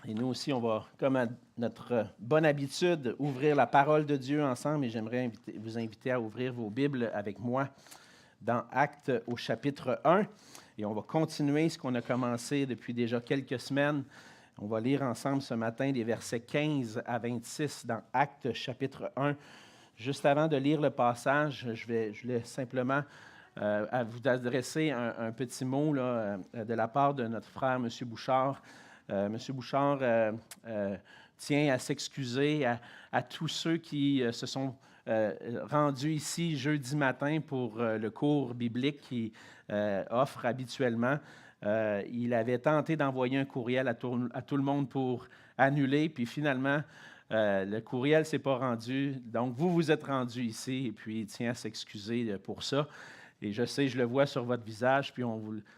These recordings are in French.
Et nous aussi, on va, comme à notre bonne habitude, ouvrir la parole de Dieu ensemble. Et j'aimerais vous inviter à ouvrir vos Bibles avec moi dans Actes au chapitre 1. Et on va continuer ce qu'on a commencé depuis déjà quelques semaines. On va lire ensemble ce matin les versets 15 à 26 dans Actes chapitre 1. Juste avant de lire le passage, je voulais simplement à vous adresser un petit mot là, de la part de notre frère, M. Bouchard. M. Bouchard tient à s'excuser à tous ceux qui se sont rendus ici jeudi matin pour le cours biblique qu'il offre habituellement. Il avait tenté d'envoyer un courriel à tout le monde pour annuler, puis finalement, le courriel ne s'est pas rendu. Donc, vous vous êtes rendus ici, et puis il tient à s'excuser pour ça. Et je sais, je le vois sur votre visage, puis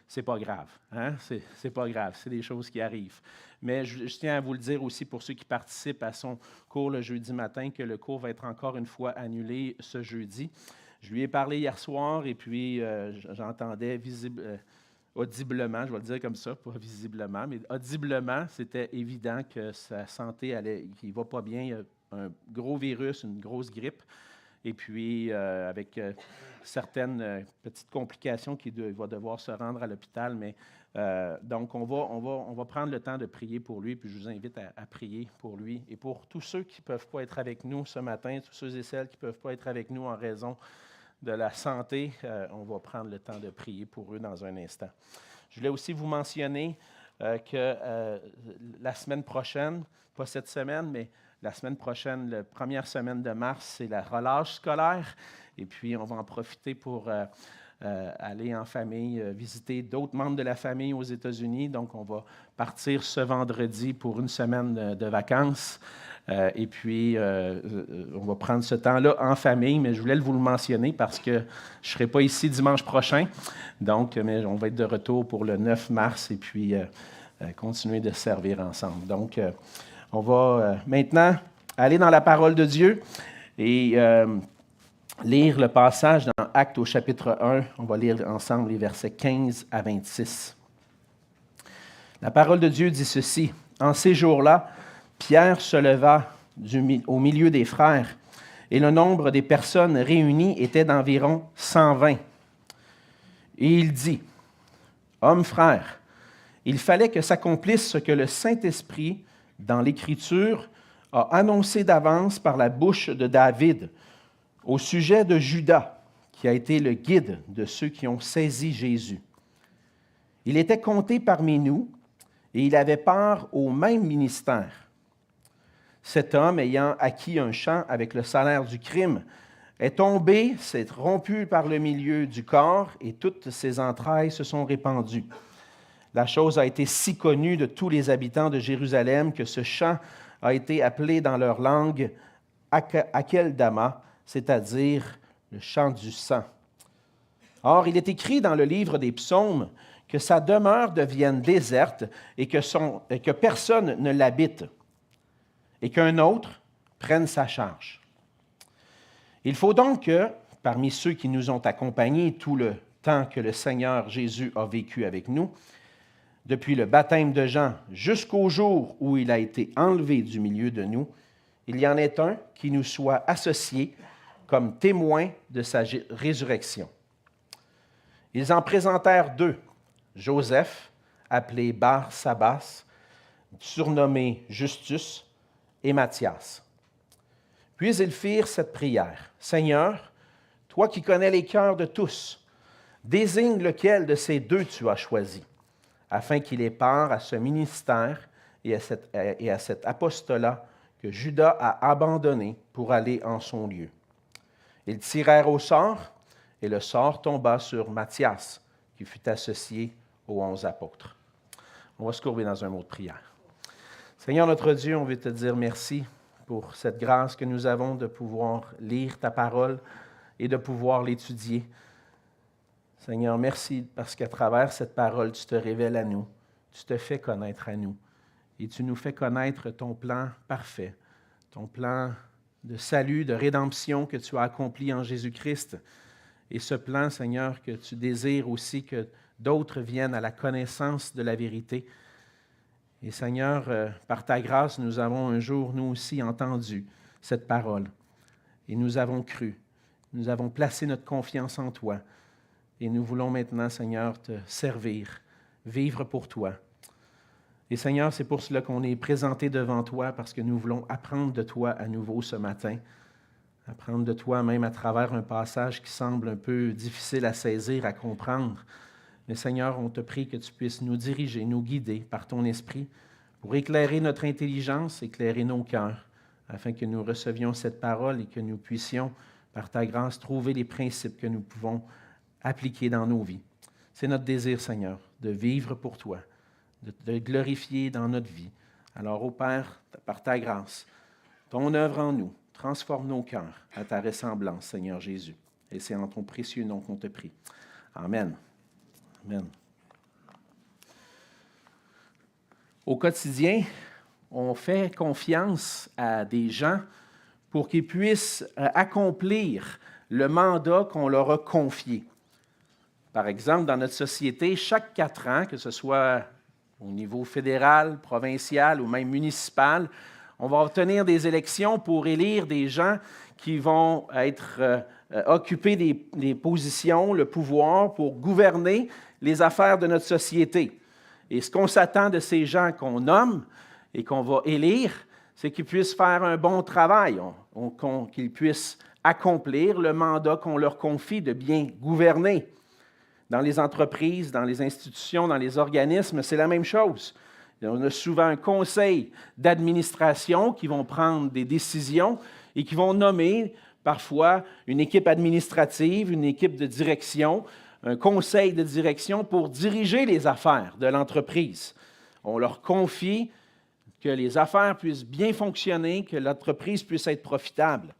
c'est pas grave. Hein? C'est pas grave, c'est des choses qui arrivent. Mais je tiens à vous le dire aussi pour ceux qui participent à son cours le jeudi matin, que le cours va être encore une fois annulé ce jeudi. Je lui ai parlé hier soir, et puis j'entendais audiblement, je vais le dire comme ça, pas visiblement, mais audiblement, c'était évident que sa santé qu'il ne va pas bien. Il y a un gros virus, une grosse grippe. Et puis, avec certaines petites complications qu'il va devoir se rendre à l'hôpital. Mais donc, on va prendre le temps de prier pour lui. Puis, je vous invite à prier pour lui et pour tous ceux qui ne peuvent pas être avec nous ce matin, tous ceux et celles qui ne peuvent pas être avec nous en raison de la santé. On va prendre le temps de prier pour eux dans un instant. Je voulais aussi vous mentionner que la semaine prochaine, pas cette semaine, mais la semaine prochaine, la première semaine de mars, c'est la relâche scolaire. Et puis, on va en profiter pour aller en famille, visiter d'autres membres de la famille aux États-Unis. Donc, on va partir ce vendredi pour une semaine de vacances. Et puis, on va prendre ce temps-là en famille, mais je voulais vous le mentionner parce que je ne serai pas ici dimanche prochain. Donc, mais on va être de retour pour le 9 mars et puis continuer de servir ensemble. Donc, on va maintenant aller dans la parole de Dieu et lire le passage dans Actes au chapitre 1. On va lire ensemble les versets 15 à 26. La parole de Dieu dit ceci. En ces jours-là, Pierre se leva au milieu des frères, et le nombre des personnes réunies était d'environ 120. Et il dit, « Hommes frères, il fallait que s'accomplisse ce que le Saint-Esprit, dans l'Écriture, a annoncé d'avance par la bouche de David au sujet de Judas, qui a été le guide de ceux qui ont saisi Jésus. Il était compté parmi nous et il avait part au même ministère. Cet homme, ayant acquis un champ avec le salaire du crime, est tombé, s'est rompu par le milieu du corps et toutes ses entrailles se sont répandues. La chose a été si connue de tous les habitants de Jérusalem que ce champ a été appelé dans leur langue Akeldama, c'est-à-dire le champ du sang. Or, il est écrit dans le livre des psaumes que sa demeure devienne déserte et que personne ne l'habite, et qu'un autre prenne sa charge. Il faut donc que, parmi ceux qui nous ont accompagnés tout le temps que le Seigneur Jésus a vécu avec nous, depuis le baptême de Jean jusqu'au jour où il a été enlevé du milieu de nous, il y en ait un qui nous soit associé comme témoin de sa résurrection. Ils en présentèrent deux, Joseph, appelé Bar-Sabas, surnommé Justus, et Matthias. Puis ils firent cette prière. « Seigneur, toi qui connais les cœurs de tous, désigne lequel de ces deux tu as choisi, afin qu'il ait part à ce ministère et à cet apostolat que Judas a abandonné pour aller en son lieu. » Ils tirèrent au sort, et le sort tomba sur Matthias, qui fut associé aux 11 apôtres. On va se courber dans un mot de prière. Seigneur notre Dieu, on veut te dire merci pour cette grâce que nous avons de pouvoir lire ta parole et de pouvoir l'étudier. Seigneur, merci parce qu'à travers cette parole, tu te révèles à nous, tu te fais connaître à nous et tu nous fais connaître ton plan parfait, ton plan de salut, de rédemption que tu as accompli en Jésus-Christ. Et ce plan, Seigneur, que tu désires aussi que d'autres viennent à la connaissance de la vérité. Et Seigneur, par ta grâce, nous avons un jour, nous aussi, entendu cette parole. Et nous avons cru. Nous avons placé notre confiance en toi. Et nous voulons maintenant, Seigneur, te servir, vivre pour toi. Et Seigneur, c'est pour cela qu'on est présenté devant toi, parce que nous voulons apprendre de toi à nouveau ce matin. Apprendre de toi même à travers un passage qui semble un peu difficile à saisir, à comprendre. Mais Seigneur, on te prie que tu puisses nous diriger, nous guider par ton esprit pour éclairer notre intelligence, éclairer nos cœurs, afin que nous recevions cette parole et que nous puissions, par ta grâce, trouver les principes que nous pouvons appliquer dans nos vies. C'est notre désir, Seigneur, de vivre pour toi, de te glorifier dans notre vie. Alors, ô Père, par ta grâce, ton œuvre en nous, transforme nos cœurs à ta ressemblance, Seigneur Jésus. Et c'est en ton précieux nom qu'on te prie. Amen. Amen. Au quotidien, on fait confiance à des gens pour qu'ils puissent accomplir le mandat qu'on leur a confié. Par exemple, dans notre société, chaque 4 ans, que ce soit au niveau fédéral, provincial ou même municipal, on va obtenir des élections pour élire des gens qui vont occuper des positions, le pouvoir pour gouverner les affaires de notre société. Et ce qu'on s'attend de ces gens qu'on nomme et qu'on va élire, c'est qu'ils puissent faire un bon travail, qu'ils puissent accomplir le mandat qu'on leur confie de bien gouverner. Dans les entreprises, dans les institutions, dans les organismes, c'est la même chose. On a souvent un conseil d'administration qui vont prendre des décisions et qui vont nommer parfois une équipe administrative, une équipe de direction, un conseil de direction pour diriger les affaires de l'entreprise. On leur confie que les affaires puissent bien fonctionner, que l'entreprise puisse être profitable.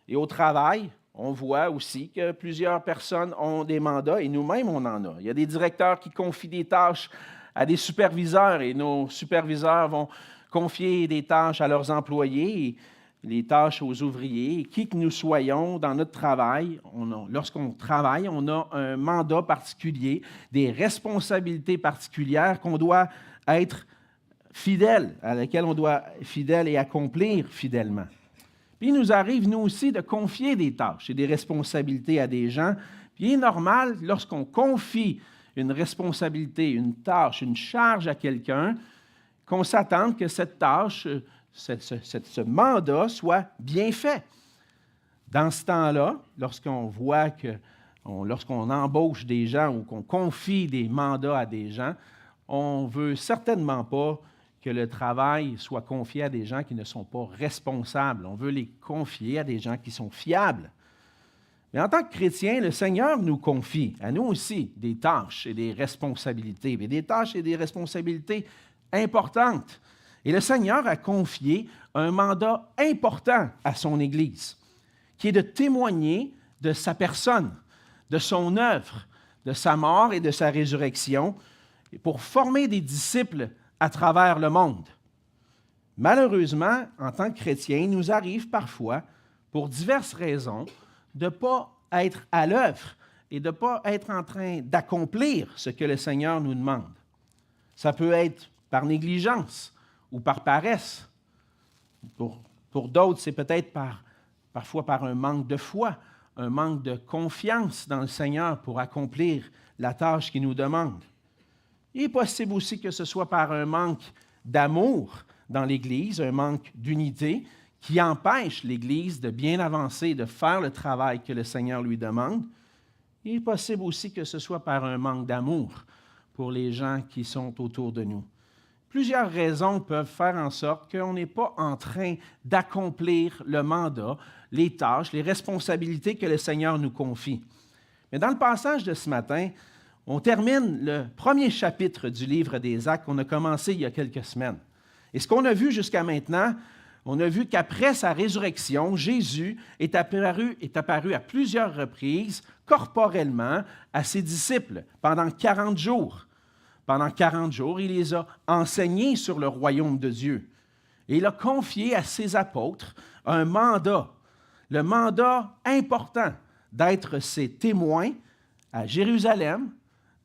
Et au travail, on voit aussi que plusieurs personnes ont des mandats, et nous-mêmes, on en a. Il y a des directeurs qui confient des tâches à des superviseurs, et nos superviseurs vont confier des tâches à leurs employés, et les tâches aux ouvriers. Et qui que nous soyons dans notre travail, lorsqu'on travaille, on a un mandat particulier, des responsabilités particulières qu'on doit être fidèle, à laquelle on doit être fidèle et accomplir fidèlement. Puis il nous arrive, nous aussi, de confier des tâches et des responsabilités à des gens. Puis il est normal, lorsqu'on confie une responsabilité, une tâche, une charge à quelqu'un, qu'on s'attende que cette tâche, ce mandat soit bien fait. Dans ce temps-là, lorsqu'on voit lorsqu'on embauche des gens ou qu'on confie des mandats à des gens, on ne veut certainement pas que le travail soit confié à des gens qui ne sont pas responsables. On veut les confier à des gens qui sont fiables. Mais en tant que chrétiens, le Seigneur nous confie, à nous aussi, des tâches et des responsabilités, mais des tâches et des responsabilités importantes. Et le Seigneur a confié un mandat important à son Église, qui est de témoigner de sa personne, de son œuvre, de sa mort et de sa résurrection, pour former des disciples à travers le monde. Malheureusement, en tant que chrétiens, il nous arrive parfois, pour diverses raisons, de ne pas être à l'œuvre et de ne pas être en train d'accomplir ce que le Seigneur nous demande. Ça peut être par négligence ou par paresse. Pour d'autres, c'est peut-être parfois par un manque de foi, un manque de confiance dans le Seigneur pour accomplir la tâche qu'il nous demande. Il est possible aussi que ce soit par un manque d'amour dans l'Église, un manque d'unité qui empêche l'Église de bien avancer, de faire le travail que le Seigneur lui demande. Il est possible aussi que ce soit par un manque d'amour pour les gens qui sont autour de nous. Plusieurs raisons peuvent faire en sorte qu'on n'est pas en train d'accomplir le mandat, les tâches, les responsabilités que le Seigneur nous confie. Mais dans le passage de ce matin, on termine le premier chapitre du livre des Actes qu'on a commencé il y a quelques semaines. Et ce qu'on a vu jusqu'à maintenant, on a vu qu'après sa résurrection, Jésus est apparu à plusieurs reprises, corporellement, à ses disciples pendant 40 jours. Pendant 40 jours, il les a enseignés sur le royaume de Dieu. Et il a confié à ses apôtres un mandat, le mandat important d'être ses témoins à Jérusalem,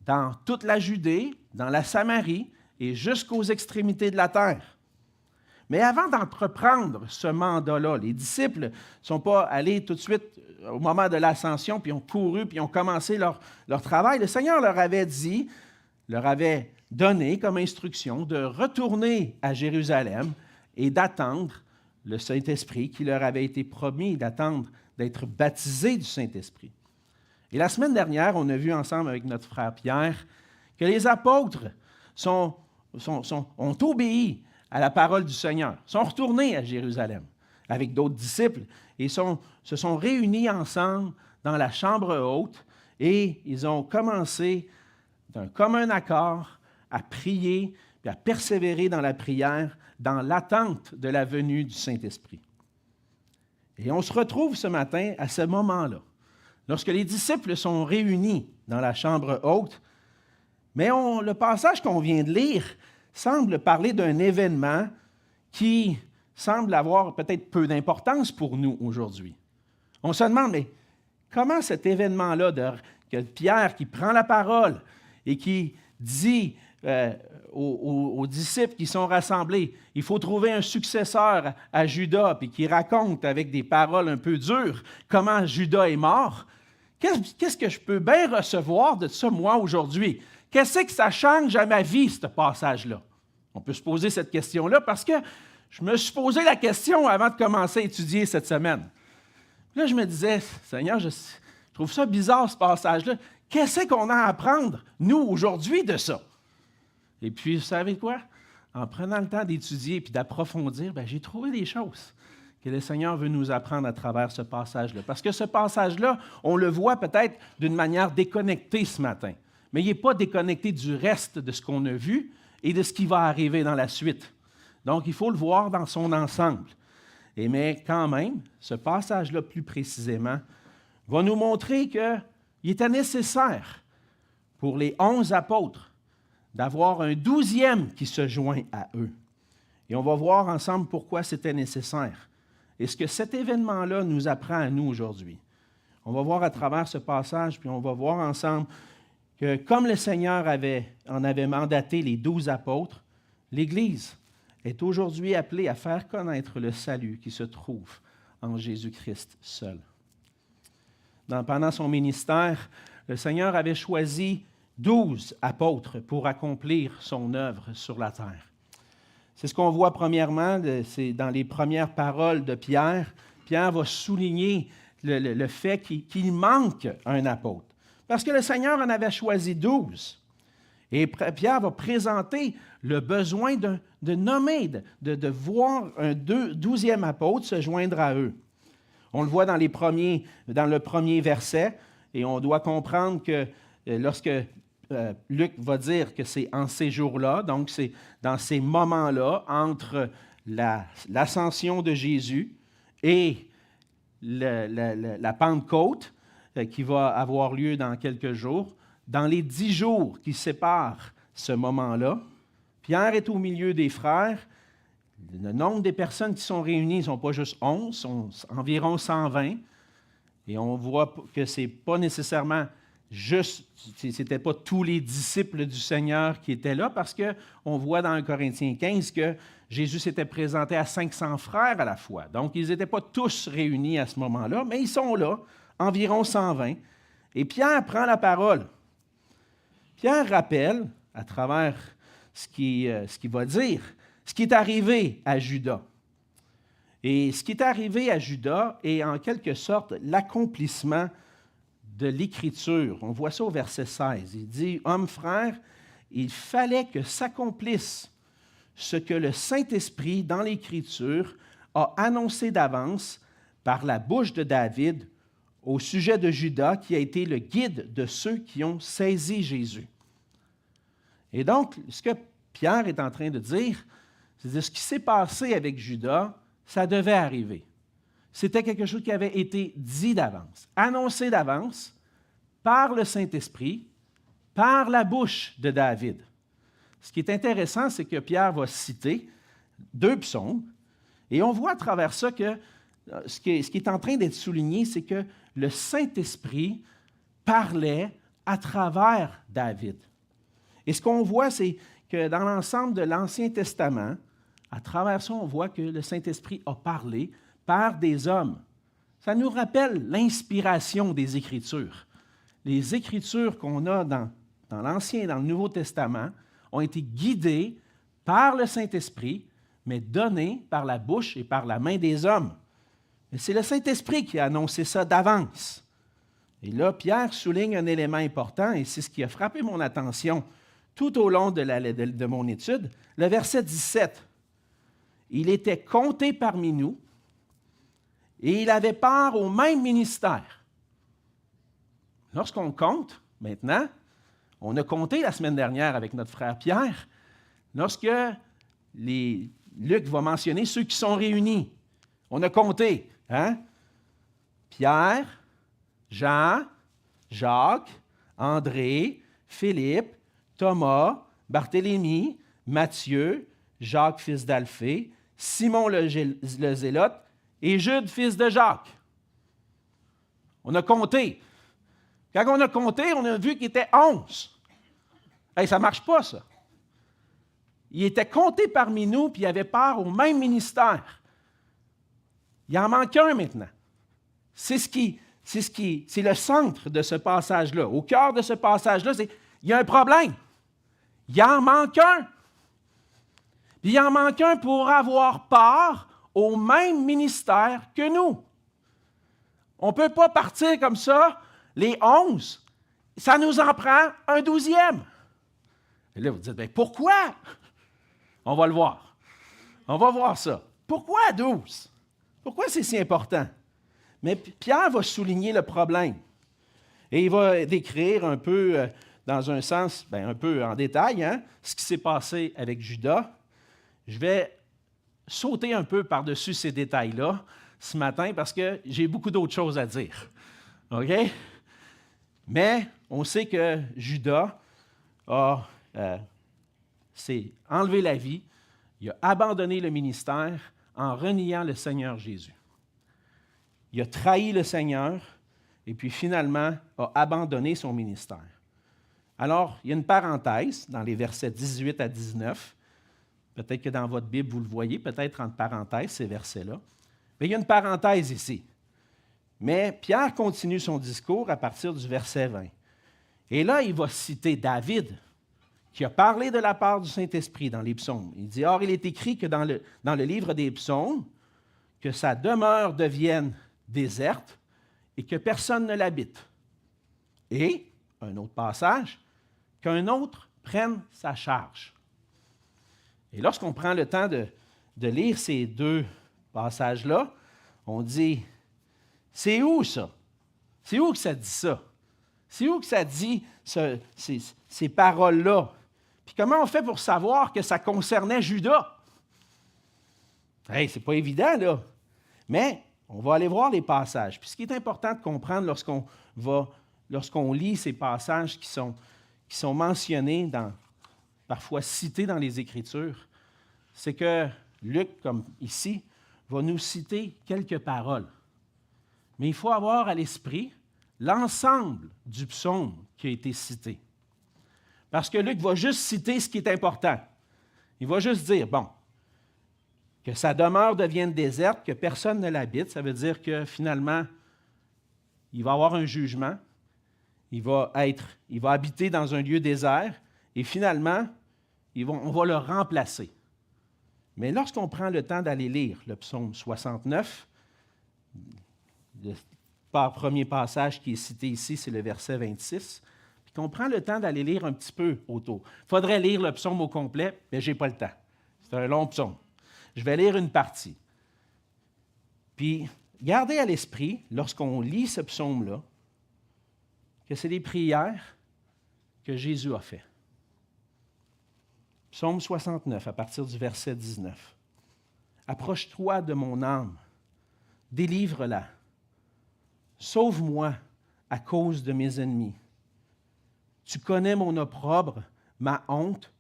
dans toute la Judée, dans la Samarie et jusqu'aux extrémités de la terre. Mais avant d'entreprendre ce mandat-là, les disciples ne sont pas allés tout de suite au moment de l'ascension, puis ont couru, puis ont commencé leur travail. Le Seigneur leur avait dit, leur avait donné comme instruction de retourner à Jérusalem et d'attendre le Saint-Esprit qui leur avait été promis, d'attendre d'être baptisés du Saint-Esprit. Et la semaine dernière, on a vu ensemble avec notre frère Pierre que les apôtres ont obéi à la parole du Seigneur, sont retournés à Jérusalem avec d'autres disciples et se sont réunis ensemble dans la chambre haute et ils ont commencé d'un commun accord à prier et à persévérer dans la prière dans l'attente de la venue du Saint-Esprit. Et on se retrouve ce matin à ce moment-là, lorsque les disciples sont réunis dans la chambre haute, mais le passage qu'on vient de lire semble parler d'un événement qui semble avoir peut-être peu d'importance pour nous aujourd'hui. On se demande, mais comment cet événement-là, que Pierre qui prend la parole et qui dit aux disciples qui sont rassemblés, il faut trouver un successeur à Judas, puis qui raconte avec des paroles un peu dures comment Judas est mort, qu'est-ce que je peux bien recevoir de ça, moi, aujourd'hui? Qu'est-ce que ça change à ma vie, ce passage-là? On peut se poser cette question-là parce que je me suis posé la question avant de commencer à étudier cette semaine. Là, je me disais, Seigneur, je trouve ça bizarre, ce passage-là. Qu'est-ce qu'on a à apprendre, nous, aujourd'hui, de ça? Et puis, vous savez quoi? En prenant le temps d'étudier et d'approfondir, j'ai trouvé des choses que le Seigneur veut nous apprendre à travers ce passage-là. Parce que ce passage-là, on le voit peut-être d'une manière déconnectée ce matin. Mais il n'est pas déconnecté du reste de ce qu'on a vu et de ce qui va arriver dans la suite. Donc, il faut le voir dans son ensemble. Mais quand même, ce passage-là, plus précisément, va nous montrer qu'il était nécessaire pour les 11 apôtres d'avoir un 12e qui se joint à eux. Et on va voir ensemble pourquoi c'était nécessaire. Et ce que cet événement-là nous apprend à nous aujourd'hui. On va voir à travers ce passage, puis on va voir ensemble que comme le Seigneur en avait mandaté les 12 apôtres, l'Église est aujourd'hui appelée à faire connaître le salut qui se trouve en Jésus-Christ seul. Pendant son ministère, le Seigneur avait choisi 12 apôtres pour accomplir son œuvre sur la terre. C'est ce qu'on voit premièrement, c'est dans les premières paroles de Pierre. Pierre va souligner le fait qu'il manque un apôtre. Parce que le Seigneur en avait choisi 12. Et Pierre va présenter le besoin de nommer, de voir un 12e apôtre se joindre à eux. On le voit dans le premier verset, et on doit comprendre que lorsque Luc va dire que c'est en ces jours-là, donc c'est dans ces moments-là, entre l'ascension de Jésus et la Pentecôte, qui va avoir lieu dans quelques jours, dans les 10 jours qui séparent ce moment-là, Pierre est au milieu des frères. Le nombre des personnes qui sont réunies ne sont pas juste 11, sont environ 120. Et on voit que ce n'est pas nécessairement juste, ce n'était pas tous les disciples du Seigneur qui étaient là, parce qu'on voit dans 1 Corinthiens 15 que Jésus s'était présenté à 500 frères à la fois. Donc, ils n'étaient pas tous réunis à ce moment-là, mais ils sont là, environ 120. Et Pierre prend la parole. Pierre rappelle, à travers ce qu'il va dire, ce qui est arrivé à Judas. Et ce qui est arrivé à Judas est en quelque sorte l'accomplissement de l'Écriture. On voit ça au verset 16. Il dit, « Hommes frères, il fallait que s'accomplisse ce que le Saint-Esprit, dans l'Écriture, a annoncé d'avance par la bouche de David au sujet de Judas, qui a été le guide de ceux qui ont saisi Jésus. » Et donc, ce que Pierre est en train de dire, c'est que ce qui s'est passé avec Judas, ça devait arriver. C'était quelque chose qui avait été dit d'avance, annoncé d'avance par le Saint-Esprit, par la bouche de David. Ce qui est intéressant, c'est que Pierre va citer 2 psaumes, et on voit à travers ça que ce qui est en train d'être souligné, c'est que le Saint-Esprit parlait à travers David. Et ce qu'on voit, c'est que dans l'ensemble de l'Ancien Testament, à travers ça, on voit que le Saint-Esprit a parlé par des hommes. Ça nous rappelle l'inspiration des Écritures. Les Écritures qu'on a dans l'Ancien et dans le Nouveau Testament ont été guidées par le Saint-Esprit, mais données par la bouche et par la main des hommes. Mais c'est le Saint-Esprit qui a annoncé ça d'avance. Et là, Pierre souligne un élément important, et c'est ce qui a frappé mon attention tout au long de mon étude, le verset 17. Il était compté parmi nous, et il avait part au même ministère. Lorsqu'on compte, maintenant, on a compté la semaine dernière avec notre frère Pierre, lorsque Luc va mentionner ceux qui sont réunis. On a compté, hein? Pierre, Jean, Jacques, André, Philippe, Thomas, Barthélemy, Matthieu, Jacques, fils d'Alphée, Simon le Zélote et Jude, fils de Jacques. On a compté. Quand on a compté, on a vu qu'il était 11. Hey, ça ne marche pas, ça. Il était compté parmi nous, puis il avait part au même ministère. Il en manque un maintenant. C'est le centre de ce passage-là. Au cœur de ce passage-là, il y a un problème. Il en manque un. Puis il en manque un pour avoir part au même ministère que nous. On ne peut pas partir comme ça, les 11. Ça nous en prend un 12e. Et là, vous dites, bien, pourquoi? On va le voir. On va voir ça. Pourquoi 12? Pourquoi c'est si important? Mais Pierre va souligner le problème. Et il va décrire un peu, dans un sens, bien, un peu en détail, hein, ce qui s'est passé avec Judas. Je vais sauter un peu par-dessus ces détails-là ce matin parce que j'ai beaucoup d'autres choses à dire. OK? Mais on sait que Judas s'est enlevé la vie, il a abandonné le ministère en reniant le Seigneur Jésus. Il a trahi le Seigneur et puis finalement a abandonné son ministère. Alors, il y a une parenthèse dans les versets 18 à 19. Peut-être que dans votre Bible, vous le voyez, peut-être entre parenthèses, ces versets-là. Mais il y a une parenthèse ici. Mais Pierre continue son discours à partir du verset 20. Et là, il va citer David, qui a parlé de la part du Saint-Esprit dans les psaumes. Il dit, « Or, il est écrit que dans le livre des psaumes, que sa demeure devienne déserte et que personne ne l'habite. » Et, un autre passage, qu'un autre prenne sa charge. Et lorsqu'on prend le temps de lire ces deux passages-là, on dit, c'est où ça? C'est où que ça dit ça? C'est où que ça dit ces paroles-là? Puis comment on fait pour savoir que ça concernait Judas? Hey, c'est pas évident, là. Mais on va aller voir les passages. Puis ce qui est important de comprendre lorsqu'on lit ces passages qui sont mentionnés, parfois cités dans les Écritures, c'est que Luc, comme ici, va nous citer quelques paroles. Mais il faut avoir à l'esprit l'ensemble du psaume qui a été cité. Parce que Luc va juste citer ce qui est important. Il va juste dire, bon, que sa demeure devienne déserte, que personne ne l'habite, ça veut dire que finalement, il va avoir un jugement, il va habiter dans un lieu désert, et finalement, on va le remplacer. Mais lorsqu'on prend le temps d'aller lire le psaume 69, le premier passage qui est cité ici, c'est le verset 26, puis qu'on prend le temps d'aller lire un petit peu autour. Il faudrait lire le psaume au complet, mais je n'ai pas le temps. C'est un long psaume. Je vais lire une partie. Puis, gardez à l'esprit, lorsqu'on lit ce psaume-là, que c'est des prières que Jésus a faites. Psaume 69, à partir du verset 19. « Approche-toi de mon âme, délivre-la. Sauve-moi à cause de mes ennemis. Tu connais mon opprobre, ma honte,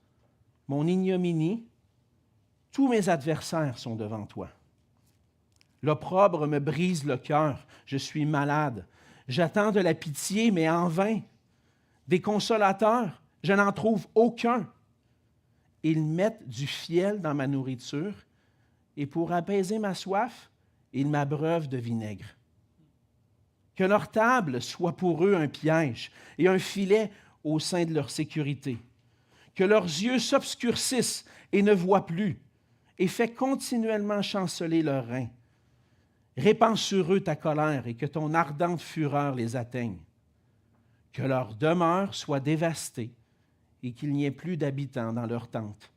mon ignominie. Tous mes adversaires sont devant toi. L'opprobre me brise le cœur, je suis malade. J'attends de la pitié, mais en vain. Des consolateurs, je n'en trouve aucun. ils mettent du fiel dans ma nourriture, et pour apaiser ma soif, ils m'abreuvent de vinaigre. Que leur table soit pour eux un piège et un filet au sein de leur sécurité. Que leurs yeux s'obscurcissent et ne voient plus, et fais continuellement chanceler leurs reins. Répands sur eux ta colère et que ton ardente fureur les atteigne. Que leur demeure soit dévastée et qu'il n'y ait plus d'habitants dans leurs tentes,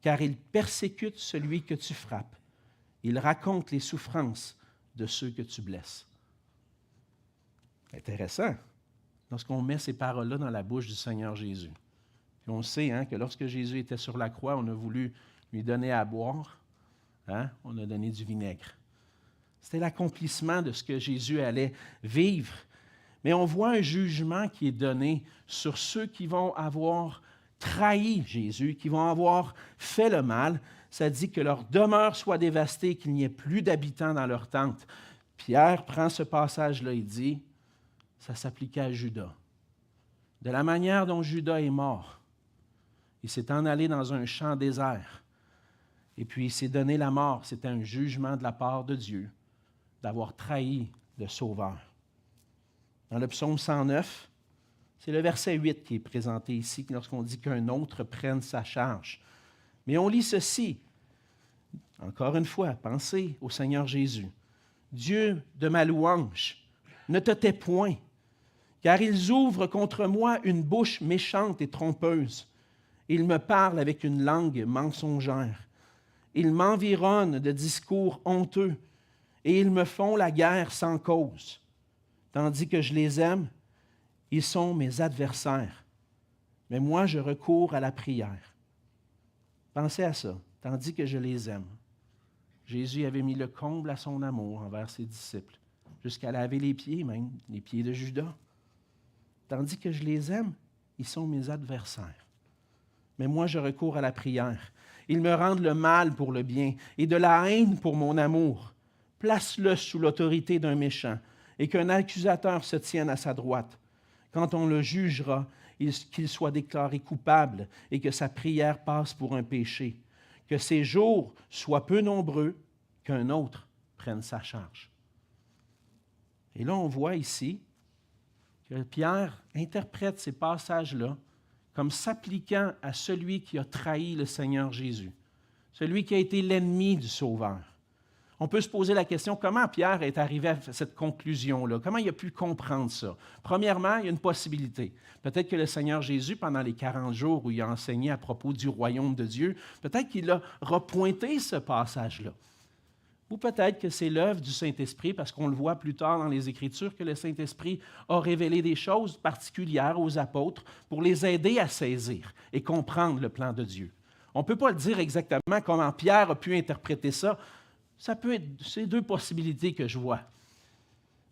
car ils persécutent celui que tu frappes. Ils racontent les souffrances de ceux que tu blesses. Intéressant, lorsqu'on met ces paroles-là dans la bouche du Seigneur Jésus. Puis on sait que lorsque Jésus était sur la croix, on a voulu lui donner à boire, on a donné du vinaigre. C'était l'accomplissement de ce que Jésus allait vivre. Mais on voit un jugement qui est donné sur ceux qui vont avoir trahi Jésus, qui vont avoir fait le mal. Ça dit que leur demeure soit dévastée, qu'il n'y ait plus d'habitants dans leur tente. Pierre prend ce passage-là et dit, ça s'appliquait à Judas. De la manière dont Judas est mort, il s'est en allé dans un champ désert. Et puis il s'est donné la mort. C'était un jugement de la part de Dieu d'avoir trahi le Sauveur. Dans le psaume 109, c'est le verset 8 qui est présenté ici, lorsqu'on dit qu'un autre prenne sa charge. Mais on lit ceci. Encore une fois, pensez au Seigneur Jésus. Dieu de ma louange, ne te tais point, car ils ouvrent contre moi une bouche méchante et trompeuse. Ils me parlent avec une langue mensongère. Ils m'environnent de discours honteux et ils me font la guerre sans cause. Tandis que je les aime, ils sont mes adversaires. Mais moi, je recours à la prière. Pensez à ça, tandis que je les aime. Jésus avait mis le comble à son amour envers ses disciples, jusqu'à laver les pieds même, les pieds de Judas. Tandis que je les aime, ils sont mes adversaires. Mais moi, je recours à la prière. Ils me rendent le mal pour le bien et de la haine pour mon amour. Place-le sous l'autorité d'un méchant et qu'un accusateur se tienne à sa droite. Quand on le jugera, qu'il soit déclaré coupable et que sa prière passe pour un péché. Que ses jours soient peu nombreux, qu'un autre prenne sa charge. Et là, on voit ici que Pierre interprète ces passages-là comme s'appliquant à celui qui a trahi le Seigneur Jésus, celui qui a été l'ennemi du Sauveur. On peut se poser la question, comment Pierre est arrivé à cette conclusion-là? Comment il a pu comprendre ça? Premièrement, il y a une possibilité. Peut-être que le Seigneur Jésus, pendant les 40 jours où il a enseigné à propos du royaume de Dieu, peut-être qu'il a repointé ce passage-là. Ou peut-être que c'est l'œuvre du Saint-Esprit, parce qu'on le voit plus tard dans les Écritures, que le Saint-Esprit a révélé des choses particulières aux apôtres pour les aider à saisir et comprendre le plan de Dieu. On ne peut pas le dire exactement comment Pierre a pu interpréter ça. Ça peut être ces deux possibilités que je vois.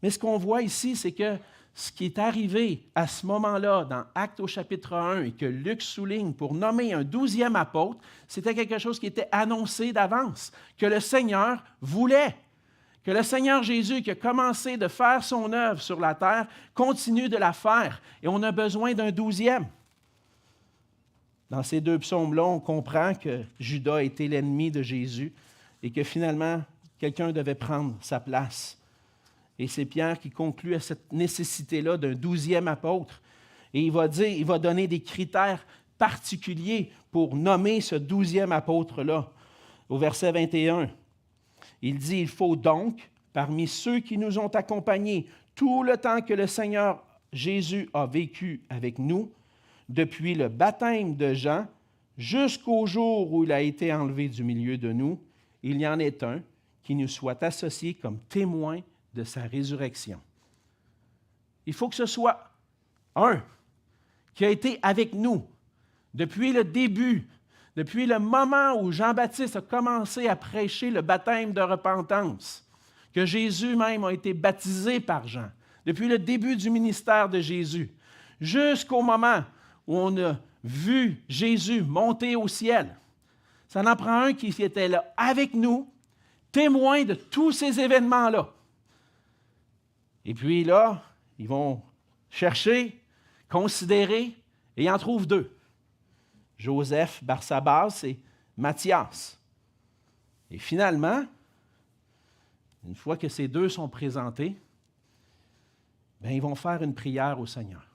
Mais ce qu'on voit ici, c'est que ce qui est arrivé à ce moment-là, dans Actes au chapitre 1, et que Luc souligne pour nommer un 12e apôtre, c'était quelque chose qui était annoncé d'avance, que le Seigneur voulait, que le Seigneur Jésus, qui a commencé de faire son œuvre sur la terre, continue de la faire, et on a besoin d'un 12e. Dans ces deux psaumes-là, on comprend que Judas était l'ennemi de Jésus, et que finalement, quelqu'un devait prendre sa place. Et c'est Pierre qui conclut à cette nécessité-là d'un 12e apôtre. Et il va donner des critères particuliers pour nommer ce 12e apôtre-là. Au verset 21, il dit, « Il faut donc, parmi ceux qui nous ont accompagnés tout le temps que le Seigneur Jésus a vécu avec nous, depuis le baptême de Jean jusqu'au jour où il a été enlevé du milieu de nous, il y en ait un qui nous soit associé comme témoin de sa résurrection. » Il faut que ce soit un qui a été avec nous depuis le début, depuis le moment où Jean-Baptiste a commencé à prêcher le baptême de repentance, que Jésus même a été baptisé par Jean, depuis le début du ministère de Jésus, jusqu'au moment où on a vu Jésus monter au ciel. Ça en prend un qui était là avec nous, témoin de tous ces événements-là. Et puis là, ils vont chercher, considérer, et ils en trouvent deux. Joseph, Barsabas et Matthias. Et finalement, une fois que ces deux sont présentés, bien, ils vont faire une prière au Seigneur.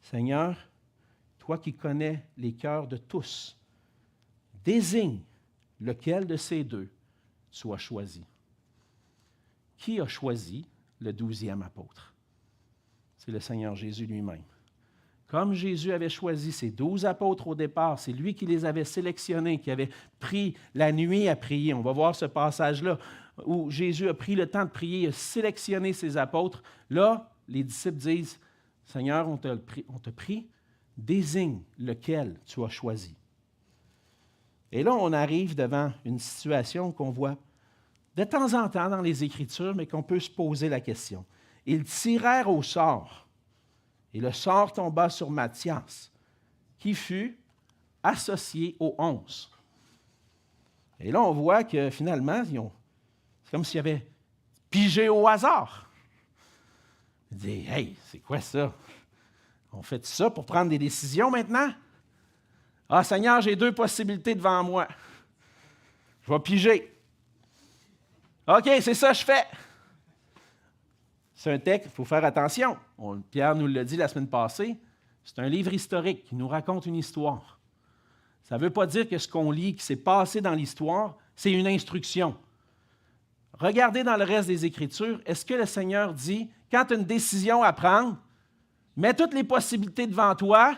Seigneur, toi qui connais les cœurs de tous, désigne lequel de ces deux tu as choisi. Qui a choisi le 12e apôtre? C'est le Seigneur Jésus lui-même. Comme Jésus avait choisi ses 12 apôtres au départ, c'est lui qui les avait sélectionnés, qui avait pris la nuit à prier. On va voir ce passage-là où Jésus a pris le temps de prier, il a sélectionné ses apôtres. Là, les disciples disent, « Seigneur, on t'a pris, désigne lequel tu as choisi. » Et là, on arrive devant une situation qu'on voit de temps en temps dans les Écritures, mais qu'on peut se poser la question. Ils tirèrent au sort, et le sort tomba sur Matthias, qui fut associé aux 11. Et là, on voit que finalement, c'est comme s'ils avaient pigé au hasard. Ils disent, « Hey, c'est quoi ça? On fait ça pour prendre des décisions maintenant? Ah, Seigneur, j'ai 2 possibilités devant moi. Je vais piger. OK, c'est ça que je fais. » C'est un texte, il faut faire attention. Pierre nous l'a dit la semaine passée, c'est un livre historique qui nous raconte une histoire. Ça ne veut pas dire que ce qu'on lit, qui s'est passé dans l'histoire, c'est une instruction. Regardez dans le reste des Écritures, est-ce que le Seigneur dit, quand tu as une décision à prendre, mets toutes les possibilités devant toi,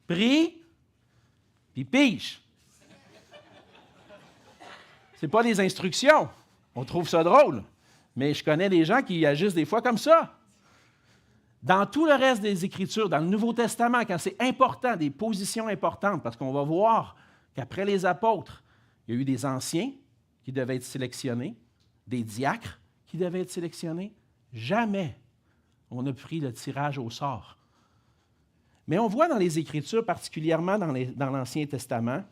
prie, puis pige. Ce n'est pas des instructions. On trouve ça drôle. Mais je connais des gens qui agissent des fois comme ça. Dans tout le reste des Écritures, dans le Nouveau Testament, quand c'est important, des positions importantes, parce qu'on va voir qu'après les apôtres, il y a eu des anciens qui devaient être sélectionnés, des diacres qui devaient être sélectionnés. Jamais on a pris le tirage au sort. Mais on voit dans les Écritures, particulièrement dans l'Ancien Testament,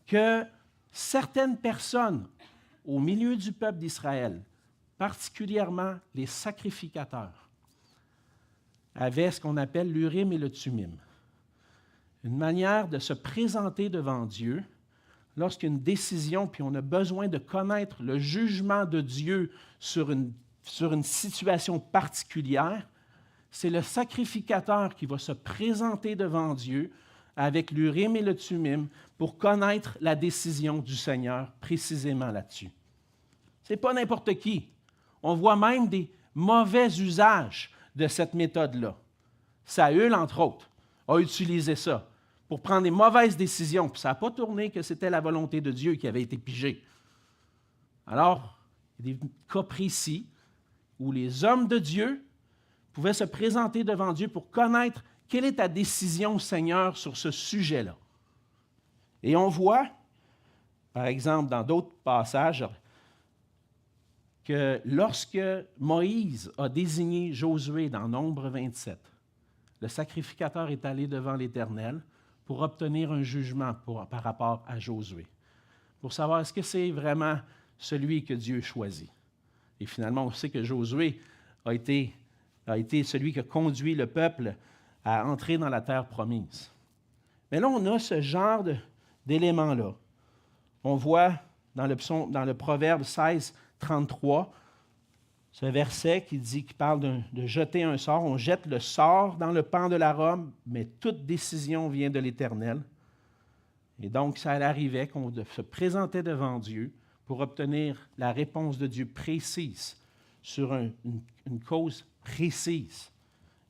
que certaines personnes au milieu du peuple d'Israël, particulièrement les sacrificateurs, avaient ce qu'on appelle l'Urim et le Thummim. Une manière de se présenter devant Dieu lorsqu'une décision, puis on a besoin de connaître le jugement de Dieu sur une situation particulière, c'est le sacrificateur qui va se présenter devant Dieu avec l'Urim et le Thummim pour connaître la décision du Seigneur précisément là-dessus. Ce n'est pas n'importe qui. On voit même des mauvais usages de cette méthode-là. Saül, entre autres, a utilisé ça pour prendre des mauvaises décisions, puis ça n'a pas tourné que c'était la volonté de Dieu qui avait été pigée. Alors, il y a des cas précis où les hommes de Dieu pouvaient se présenter devant Dieu pour connaître quelle est ta décision, Seigneur, sur ce sujet-là. Et on voit, par exemple, dans d'autres passages, que lorsque Moïse a désigné Josué dans Nombre 27, le sacrificateur est allé devant l'Éternel pour obtenir un jugement par rapport à Josué, pour savoir est-ce que c'est vraiment celui que Dieu choisit. Et finalement, on sait que Josué a été celui qui a conduit le peuple à entrer dans la terre promise. Mais là, on a ce genre d'éléments-là. On voit dans le Proverbe 16, 33, ce verset qui parle de jeter un sort. On jette le sort dans le pan de la robe, mais toute décision vient de l'Éternel. Et donc, ça arrivait qu'on se présentait devant Dieu pour obtenir la réponse de Dieu précise sur une cause précise.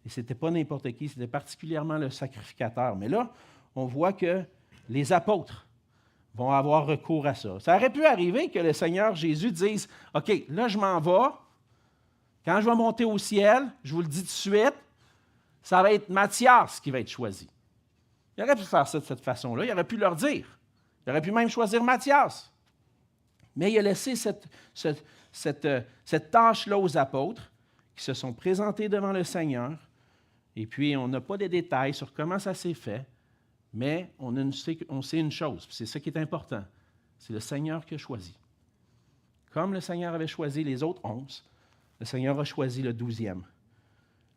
Et ce n'était pas n'importe qui, c'était particulièrement le sacrificateur. Mais là, on voit que les apôtres vont avoir recours à ça. Ça aurait pu arriver que le Seigneur Jésus dise, « OK, là, je m'en vais. Quand je vais monter au ciel, je vous le dis tout de suite, ça va être Matthias qui va être choisi. » Il aurait pu faire ça de cette façon-là. Il aurait pu leur dire. Il aurait pu même choisir Matthias. Mais il a laissé cette tâche-là aux apôtres qui se sont présentés devant le Seigneur. Et puis, on n'a pas de détails sur comment ça s'est fait, mais on sait une chose, c'est ça qui est important, c'est le Seigneur qui a choisi. Comme le Seigneur avait choisi les autres 11, le Seigneur a choisi le 12e.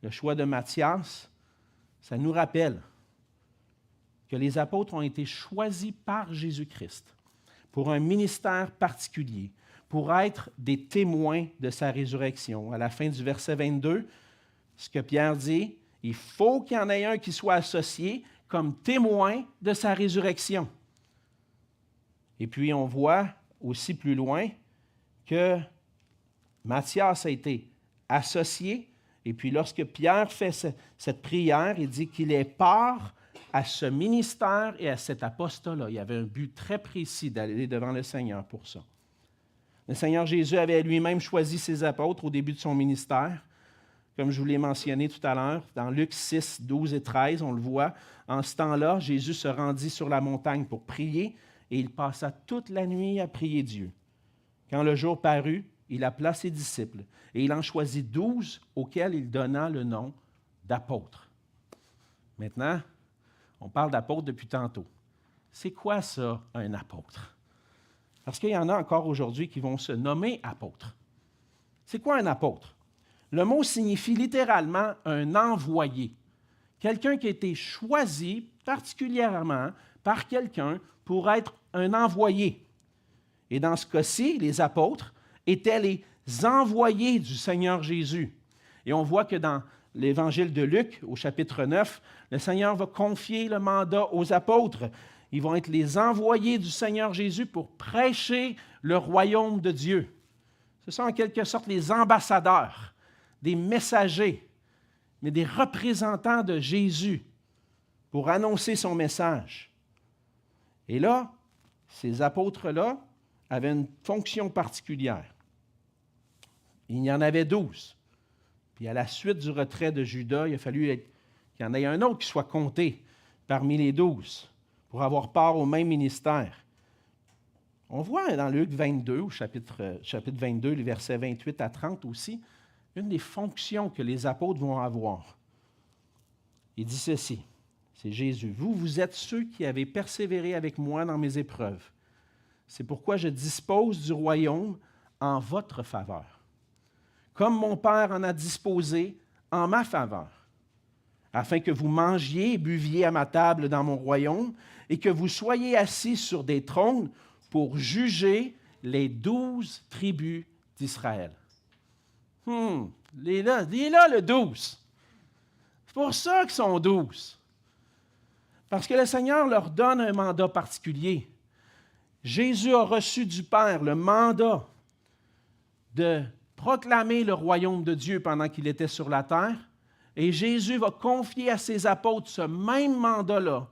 Le choix de Matthias, ça nous rappelle que les apôtres ont été choisis par Jésus-Christ pour un ministère particulier, pour être des témoins de sa résurrection. À la fin du verset 22, ce que Pierre dit, il faut qu'il y en ait un qui soit associé comme témoin de sa résurrection. Et puis on voit aussi plus loin que Matthias a été associé. Et puis lorsque Pierre fait cette prière, il dit qu'il est part à ce ministère et à cet apostolat. Il y avait un but très précis d'aller devant le Seigneur pour ça. Le Seigneur Jésus avait lui-même choisi ses apôtres au début de son ministère. Comme je vous l'ai mentionné tout à l'heure, dans Luc 6, 12 et 13, on le voit. En ce temps-là, Jésus se rendit sur la montagne pour prier et il passa toute la nuit à prier Dieu. Quand le jour parut, il appela ses disciples et il en choisit 12 auxquels il donna le nom d'apôtres. Maintenant, on parle d'apôtres depuis tantôt. C'est quoi ça, un apôtre? Parce qu'il y en a encore aujourd'hui qui vont se nommer apôtres. C'est quoi un apôtre? Le mot signifie littéralement un envoyé. Quelqu'un qui a été choisi particulièrement par quelqu'un pour être un envoyé. Et dans ce cas-ci, les apôtres étaient les envoyés du Seigneur Jésus. Et on voit que dans l'Évangile de Luc, au chapitre 9, le Seigneur va confier le mandat aux apôtres. Ils vont être les envoyés du Seigneur Jésus pour prêcher le royaume de Dieu. Ce sont en quelque sorte les ambassadeurs, des messagers, mais des représentants de Jésus pour annoncer son message. Et là, ces apôtres-là avaient une fonction particulière. Il y en avait 12. Puis à la suite du retrait de Judas, il a fallu qu'il y en ait un autre qui soit compté parmi les 12 pour avoir part au même ministère. On voit dans Luc 22, au chapitre 22, les versets 28 à 30 aussi, une des fonctions que les apôtres vont avoir. Il dit ceci, c'est Jésus. « Vous êtes ceux qui avez persévéré avec moi dans mes épreuves. C'est pourquoi je dispose du royaume en votre faveur, comme mon Père en a disposé en ma faveur, afin que vous mangiez et buviez à ma table dans mon royaume et que vous soyez assis sur des trônes pour juger les 12 tribus d'Israël. » Il est là le 12. C'est pour ça qu'ils sont 12. Parce que le Seigneur leur donne un mandat particulier. Jésus a reçu du Père le mandat de proclamer le royaume de Dieu pendant qu'il était sur la terre. Et Jésus va confier à ses apôtres ce même mandat-là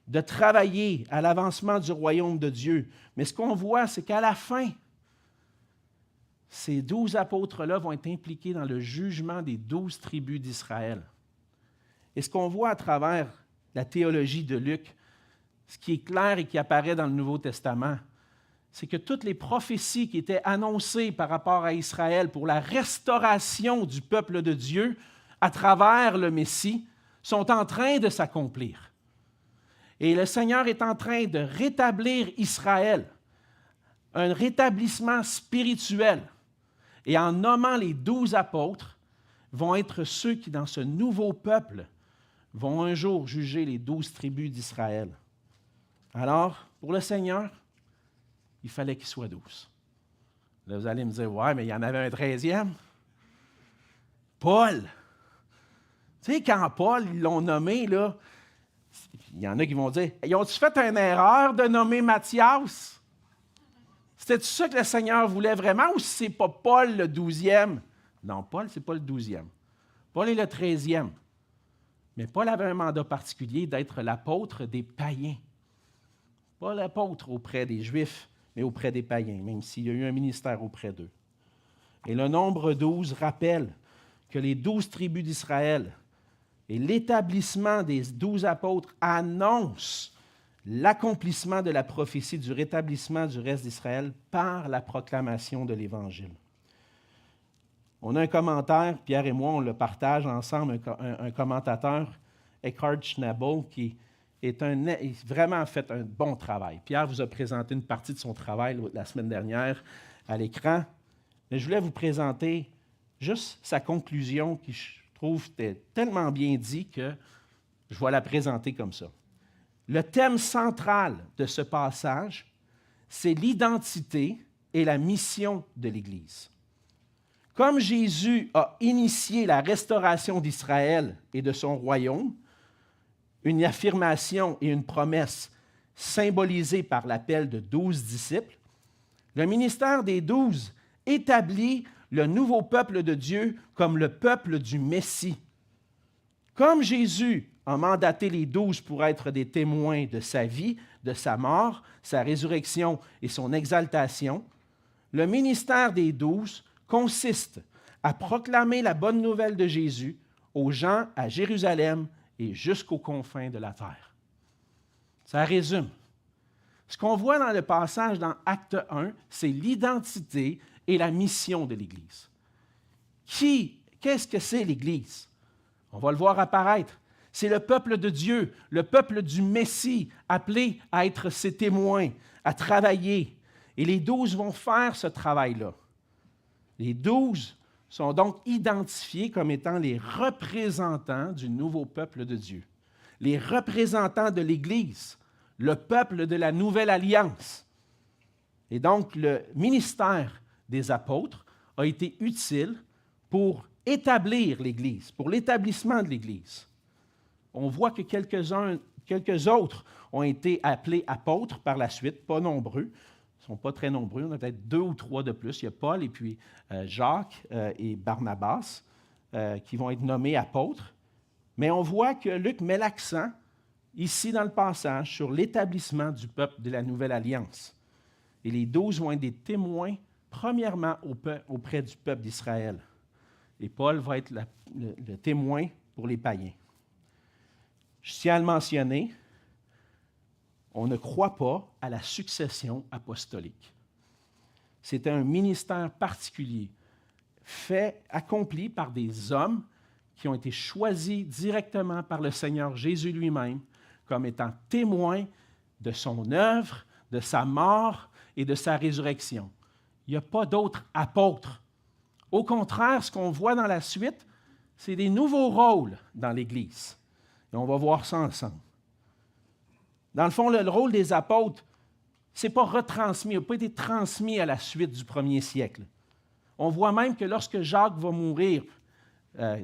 de travailler à l'avancement du royaume de Dieu. Mais ce qu'on voit, c'est qu'à la fin, ces 12 apôtres-là vont être impliqués dans le jugement des 12 tribus d'Israël. Et ce qu'on voit à travers la théologie de Luc, ce qui est clair et qui apparaît dans le Nouveau Testament, c'est que toutes les prophéties qui étaient annoncées par rapport à Israël pour la restauration du peuple de Dieu à travers le Messie sont en train de s'accomplir. Et le Seigneur est en train de rétablir Israël, un rétablissement spirituel. Et en nommant les 12 apôtres, vont être ceux qui, dans ce nouveau peuple, vont un jour juger les 12 tribus d'Israël. Alors, pour le Seigneur, il fallait qu'il soit 12. Là, vous allez me dire, ouais, mais il y en avait un 13e. Paul. Tu sais, quand Paul, ils l'ont nommé, là, il y en a qui vont dire, ils ont-tu fait une erreur de nommer Matthias? C'était-tu ça que le Seigneur voulait vraiment ou c'est pas Paul le 12e? Non, Paul, c'est pas le 12e. Paul est le 13e. Mais Paul avait un mandat particulier d'être l'apôtre des païens. Pas l'apôtre auprès des Juifs, mais auprès des païens, même s'il y a eu un ministère auprès d'eux. Et le nombre 12 rappelle que les 12 tribus d'Israël et l'établissement des 12 apôtres annoncent l'accomplissement de la prophétie du rétablissement du reste d'Israël par la proclamation de l'Évangile. On a un commentaire, Pierre et moi, on le partage ensemble, un commentateur, Eckhard Schnabel, qui a vraiment fait un bon travail. Pierre vous a présenté une partie de son travail la semaine dernière à l'écran, mais je voulais vous présenter juste sa conclusion qui, je trouve, était tellement bien dit que je vais la présenter comme ça. Le thème central de ce passage, c'est l'identité et la mission de l'Église. Comme Jésus a initié la restauration d'Israël et de son royaume, une affirmation et une promesse symbolisée par l'appel de 12 disciples, le ministère des 12 établit le nouveau peuple de Dieu comme le peuple du Messie. Comme Jésus a mandaté les 12 pour être des témoins de sa vie, de sa mort, sa résurrection et son exaltation, le ministère des 12 consiste à proclamer la bonne nouvelle de Jésus aux gens à Jérusalem et jusqu'aux confins de la terre. Ça résume. Ce qu'on voit dans le passage dans Acte 1, c'est l'identité et la mission de l'Église. Qu'est-ce que c'est l'Église? On va le voir apparaître. C'est le peuple de Dieu, le peuple du Messie, appelé à être ses témoins, à travailler. Et les 12 vont faire ce travail-là. Les 12 sont donc identifiés comme étant les représentants du nouveau peuple de Dieu, les représentants de l'Église, le peuple de la nouvelle alliance. Et donc, le ministère des apôtres a été utile pour établir l'Église, pour l'établissement de l'Église. On voit que quelques autres ont été appelés apôtres par la suite, pas nombreux. Ils ne sont pas très nombreux, on a peut-être 2 ou 3 de plus. Il y a Paul et puis Jacques et Barnabas qui vont être nommés apôtres. Mais on voit que Luc met l'accent ici dans le passage sur l'établissement du peuple de la Nouvelle Alliance. Et les 12 vont être des témoins, premièrement auprès du peuple d'Israël. Et Paul va être le témoin pour les païens. Je tiens à le mentionner, on ne croit pas à la succession apostolique. C'était un ministère particulier, accompli par des hommes qui ont été choisis directement par le Seigneur Jésus lui-même comme étant témoins de son œuvre, de sa mort et de sa résurrection. Il n'y a pas d'autres apôtres. Au contraire, ce qu'on voit dans la suite, c'est des nouveaux rôles dans l'Église. Et on va voir ça ensemble. Dans le fond, le rôle des apôtres, ce n'est pas retransmis, il n'a pas été transmis à la suite du premier siècle. On voit même que lorsque Jacques va mourir,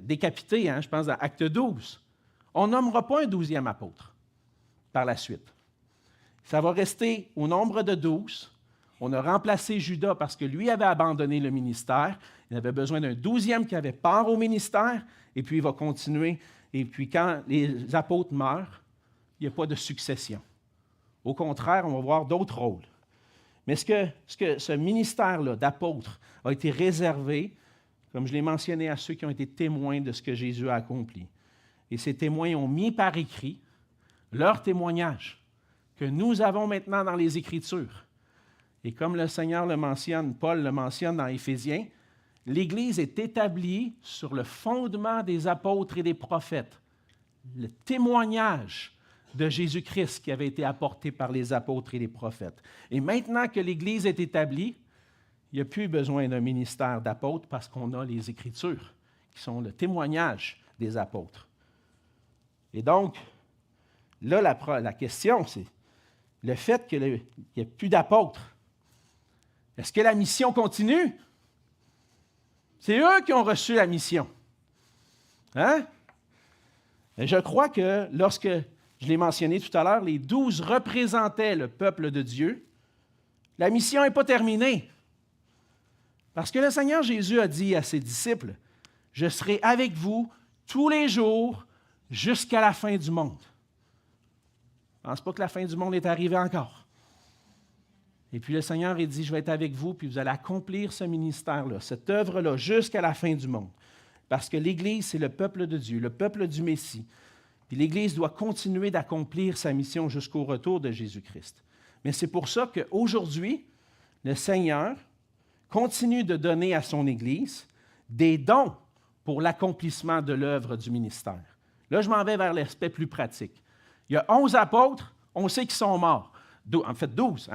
décapité, je pense dans Acte 12, on nommera pas un 12e apôtre par la suite. Ça va rester au nombre de 12. On a remplacé Judas parce que lui avait abandonné le ministère. Il avait besoin d'un 12e qui avait part au ministère, et puis il va continuer. Et puis quand les apôtres meurent, il n'y a pas de succession. Au contraire, on va voir d'autres rôles. Mais ce ministère-là d'apôtre a été réservé, comme je l'ai mentionné, à ceux qui ont été témoins de ce que Jésus a accompli. Et ces témoins ont mis par écrit leur témoignage que nous avons maintenant dans les Écritures. Et comme le Seigneur le mentionne, Paul le mentionne dans Éphésiens, l'Église est établie sur le fondement des apôtres et des prophètes, le témoignage de Jésus-Christ qui avait été apporté par les apôtres et les prophètes. Et maintenant que l'Église est établie, il n'y a plus besoin d'un ministère d'apôtres parce qu'on a les Écritures, qui sont le témoignage des apôtres. Et donc, là, la question, c'est le fait qu'il n'y ait plus d'apôtres. Est-ce que la mission continue? C'est eux qui ont reçu la mission. Hein? Et je crois que lorsque, je l'ai mentionné tout à l'heure, les 12 représentaient le peuple de Dieu, la mission n'est pas terminée. Parce que le Seigneur Jésus a dit à ses disciples, « Je serai avec vous tous les jours jusqu'à la fin du monde. » Je ne pense pas que la fin du monde est arrivée encore. Et puis le Seigneur a dit, « Je vais être avec vous, puis vous allez accomplir ce ministère-là, cette œuvre-là, jusqu'à la fin du monde. » Parce que l'Église, c'est le peuple de Dieu, le peuple du Messie. Puis l'Église doit continuer d'accomplir sa mission jusqu'au retour de Jésus-Christ. Mais c'est pour ça qu'aujourd'hui, le Seigneur continue de donner à son Église des dons pour l'accomplissement de l'œuvre du ministère. Là, je m'en vais vers l'aspect plus pratique. Il y a 11 apôtres, on sait qu'ils sont morts. En fait, 12.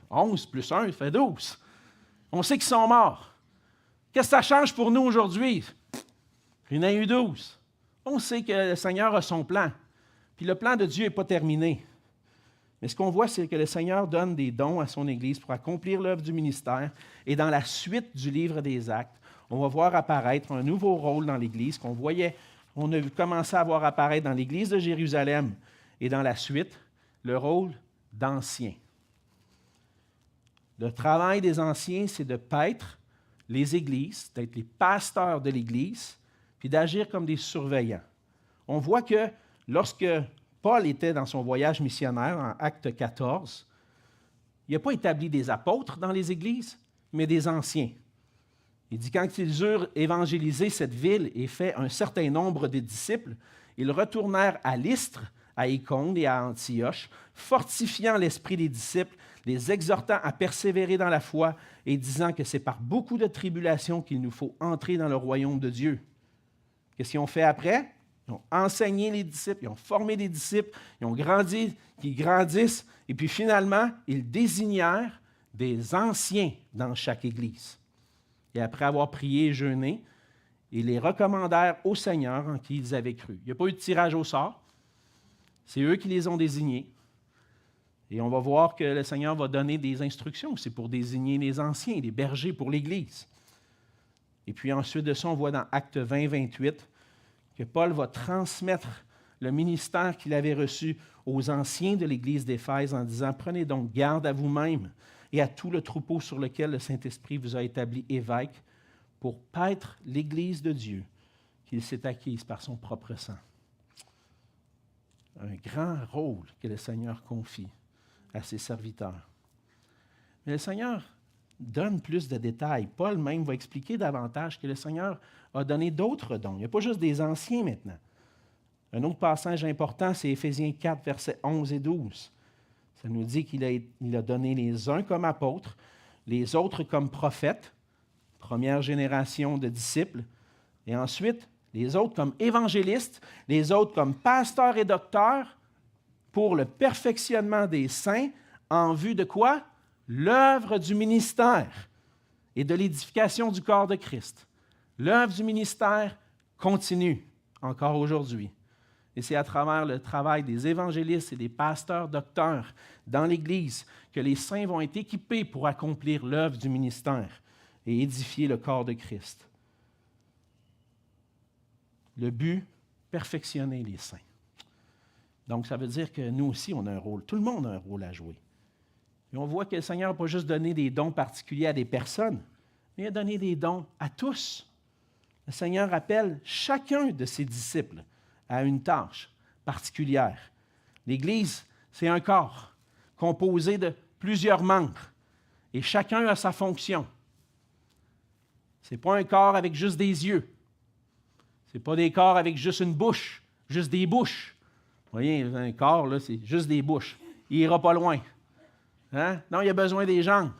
11 plus 1, ça fait 12. On sait qu'ils sont morts. Qu'est-ce que ça change pour nous aujourd'hui? Il y en a eu 12. On sait que le Seigneur a son plan. Puis le plan de Dieu n'est pas terminé. Mais ce qu'on voit, c'est que le Seigneur donne des dons à son Église pour accomplir l'œuvre du ministère. Et dans la suite du livre des Actes, on va voir apparaître un nouveau rôle dans l'Église on a commencé à voir apparaître dans l'Église de Jérusalem. Et dans la suite, le rôle d'anciens. Le travail des anciens, c'est de paître les églises, d'être les pasteurs de l'Église, puis d'agir comme des surveillants. On voit que lorsque Paul était dans son voyage missionnaire en Acte 14, il n'a pas établi des apôtres dans les églises, mais des anciens. Il dit, quand ils eurent évangélisé cette ville et fait un certain nombre de disciples, ils retournèrent à Lystre, à Icône et à Antioche, fortifiant l'esprit des disciples, les exhortant à persévérer dans la foi et disant que c'est par beaucoup de tribulations qu'il nous faut entrer dans le royaume de Dieu. Qu'est-ce qu'ils ont fait après? Ils ont enseigné les disciples, ils ont formé des disciples, ils ont grandi, qu'ils grandissent, et puis finalement, ils désignèrent des anciens dans chaque église. Et après avoir prié et jeûné, ils les recommandèrent au Seigneur en qui ils avaient cru. Il n'y a pas eu de tirage au sort. C'est eux qui les ont désignés. Et on va voir que le Seigneur va donner des instructions. C'est pour désigner les anciens, les bergers pour l'Église. Et puis ensuite de ça, on voit dans Actes 20, 28 que Paul va transmettre le ministère qu'il avait reçu aux anciens de l'Église d'Éphèse en disant « Prenez donc garde à vous-même et à tout le troupeau sur lequel le Saint-Esprit vous a établi évêque pour paître l'Église de Dieu qu'il s'est acquise par son propre sang. » Un grand rôle que le Seigneur confie à ses serviteurs. Mais le Seigneur donne plus de détails. Paul même va expliquer davantage que le Seigneur a donné d'autres dons. Il n'y a pas juste des anciens maintenant. Un autre passage important, c'est Éphésiens 4, versets 11 et 12. Ça nous dit qu'il a donné les uns comme apôtres, les autres comme prophètes, première génération de disciples, et ensuite les autres comme évangélistes, les autres comme pasteurs et docteurs, pour le perfectionnement des saints, en vue de quoi? L'œuvre du ministère et de l'édification du corps de Christ. L'œuvre du ministère continue encore aujourd'hui. Et c'est à travers le travail des évangélistes et des pasteurs docteurs dans l'Église que les saints vont être équipés pour accomplir l'œuvre du ministère et édifier le corps de Christ. Le but, perfectionner les saints. Donc, ça veut dire que nous aussi, on a un rôle. Tout le monde a un rôle à jouer. Et on voit que le Seigneur n'a pas juste donné des dons particuliers à des personnes, mais il a donné des dons à tous. Le Seigneur appelle chacun de ses disciples à une tâche particulière. L'Église, c'est un corps composé de plusieurs membres et chacun a sa fonction. Ce n'est pas un corps avec juste des yeux. Ce n'est pas des corps avec juste une bouche, juste des bouches. Vous voyez, un corps, là, c'est juste des bouches. Il n'ira pas loin. Hein? Non, il a besoin des jambes,